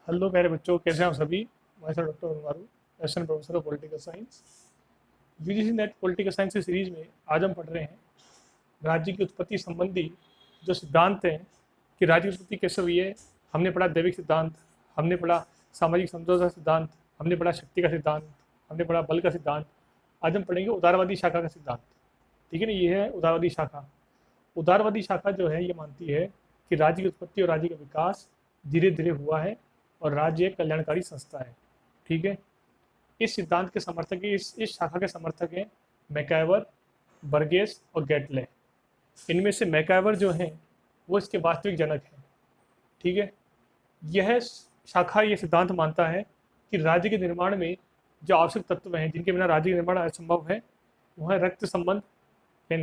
Hello प्यारे बच्चों, कैसे हैं आप सभी। मैं sir doctor Anumaru, assistant professor of political science. UGC NET political science की सीरीज में आज हम पढ़ रहे हैं राज्य की उत्पत्ति संबंधी जो सिद्धांत हैं कि राज्य की उत्पत्ति कैसे हुई है। हमने पढ़ा दैविक सिद्धांत, हमने पढ़ा सामाजिक समझौता सिद्धांत, हमने पढ़ा शक्ति का सिद्धांत, हमने पढ़ा बल का सिद्धांत। आज हम पढ़ेंगे उदारवादी शाखा का सिद्धांत। ठीक है ना, ये है उदारवादी शाखा। उदारवादी शाखा जो है ये मानती है कि राज्य की उत्पत्ति और राज्य का विकास धीरे धीरे हुआ है और राज्य एक कल्याणकारी संस्था है। ठीक है, इस सिद्धांत के समर्थक इस शाखा के समर्थक हैं मैकआवर, बर्गेस और गेटले। इनमें से मैकआवर जो है वो इसके वास्तविक जनक हैं। ठीक है, यह शाखा ये सिद्धांत मानता है कि राज्य के निर्माण में जो आवश्यक तत्व हैं जिनके बिना राज्य का निर्माण असंभव है, वह रक्त संबंध है,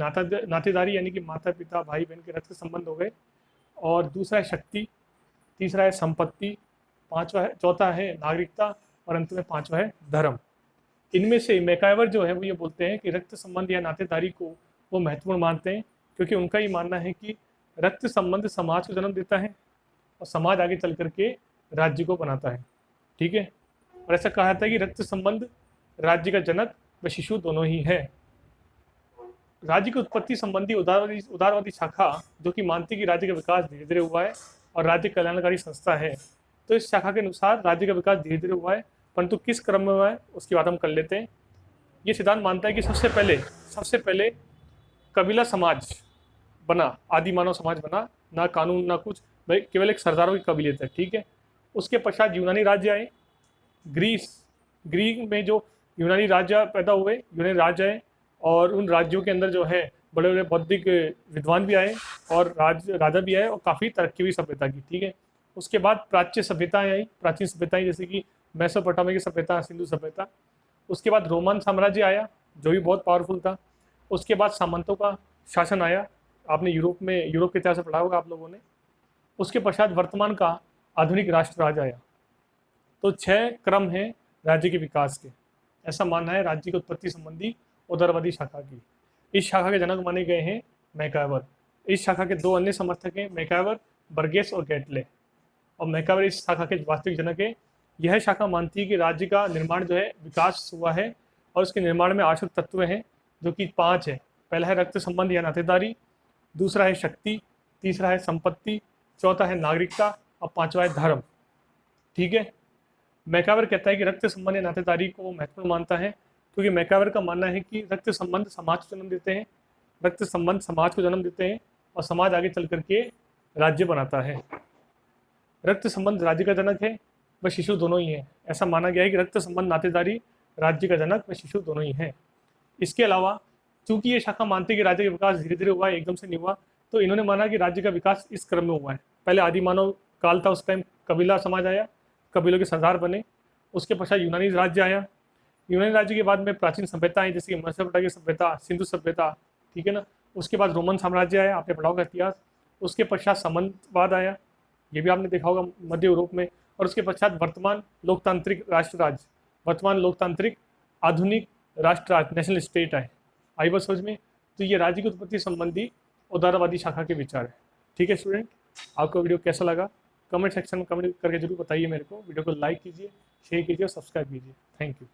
नातेदारी यानी कि माता पिता भाई बहन के रक्त संबंध हो गए, और दूसरा है शक्ति, तीसरा है संपत्ति, पांचवा है, चौथा है नागरिकता, और अंत में पांचवा है धर्म। इनमें से मैकआवर जो है वो ये बोलते हैं कि रक्त संबंध या नातेदारी को वो महत्वपूर्ण मानते हैं, क्योंकि उनका ये मानना है कि रक्त संबंध समाज को जन्म देता है और समाज आगे चल करके राज्य को बनाता है। ठीक है, और ऐसा कहा जाता है कि रक्त संबंध राज्य का जनक व शिशु दोनों ही है। राज्य की उत्पत्ति संबंधी उदारवादी शाखा जो कि मानती है कि राज्य का विकास धीरे धीरे हुआ है और राज्य कल्याणकारी संस्था है, तो इस शाखा के अनुसार राज्य का विकास धीरे धीरे हुआ है, परंतु किस क्रम में हुआ है उसकी बात हम कर लेते हैं। ये सिद्धांत मानता है कि सबसे पहले कबीला समाज बना, आदि मानव समाज बना, ना कानून ना कुछ, भाई केवल एक सरदारों की कबीलियत है। ठीक है, उसके पश्चात यूनानी राज्य आए, ग्रीक में जो यूनानी राज्य पैदा हुए, यूनानी राज्य आए, और उन राज्यों के अंदर जो है बड़े बड़े बौद्धिक विद्वान भी आए और राजा भी आए और काफ़ी तरक्की हुई सभ्यता की। ठीक है, उसके बाद प्राच्य सभ्यताएं आई, प्राचीन सभ्यताएं जैसे कि मेसोपोटामिया की सभ्यता, सिंधु सभ्यता। उसके बाद रोमन साम्राज्य आया जो भी बहुत पावरफुल था। उसके बाद सामंतों का शासन आया, आपने यूरोप के इतिहास से पढ़ा होगा आप लोगों ने। उसके पश्चात वर्तमान का आधुनिक राष्ट्र राज आया। तो 6 क्रम हैं राज्य के विकास के, ऐसा मानना है राज्य की उत्पत्ति संबंधी उदारवादी शाखा की। इस शाखा के जनक माने गए हैं मैकआवर। इस शाखा के 2 अन्य समर्थक हैं मैकआवर, बर्गेस और गेटले। और मैकआवर इस शाखा के वास्तविक जनक है। यह शाखा मानती है कि राज्य का निर्माण जो है विकास हुआ है और उसके निर्माण में आवश्यक तत्व हैं जो कि 5 है। पहला है रक्त संबंध या नातेदारी, दूसरा है शक्ति, तीसरा है संपत्ति, चौथा है नागरिकता और पांचवा है धर्म। ठीक है, मैकआवर कहता है कि रक्त संबंध या नातेदारी को महत्वपूर्ण मानता है, क्योंकि मैकआवर का मानना है कि रक्त संबंध समाज को जन्म देते हैं, रक्त संबंध समाज को जन्म देते हैं और समाज आगे चल करके राज्य बनाता है। रक्त संबंध राज्य का जनक है व शिशु दोनों ही हैं। ऐसा माना गया है कि रक्त संबंध नातेदारी राज्य का जनक व शिशु दोनों ही हैं। इसके अलावा चूंकि ये शाखा मानती है कि राज्य का विकास धीरे धीरे हुआ है, एकदम से नहीं हुआ, तो इन्होंने माना कि राज्य का विकास इस क्रम में हुआ है। पहले आदि मानव काल था, उस टाइम कबीला समाज आया, कबीलों के सरदार बने। उसके पश्चात यूनानी राज्य आया। यूनानी राज्य के बाद में प्राचीन सभ्यता आई जैसे कि मेसोपोटामिया की सभ्यता, सिंधु सभ्यता। ठीक है ना, उसके बाद रोमन साम्राज्य आया, आपने पढ़ा होगा इतिहास। उसके पश्चात सामंतवाद आया, ये भी आपने देखा होगा मध्य यूरोप में। और उसके पश्चात वर्तमान लोकतांत्रिक राष्ट्र राज्य, वर्तमान लोकतांत्रिक आधुनिक राष्ट्र राज्य, नेशनल स्टेट आए। आई बात समझ में। तो ये राज्य की उत्पत्ति संबंधी उदारवादी शाखा के विचार है। ठीक है स्टूडेंट, आपको वीडियो कैसा लगा कमेंट सेक्शन में कमेंट करके जरूर बताइए मेरे को। वीडियो को लाइक कीजिए, शेयर कीजिए और सब्सक्राइब कीजिए। Thank you.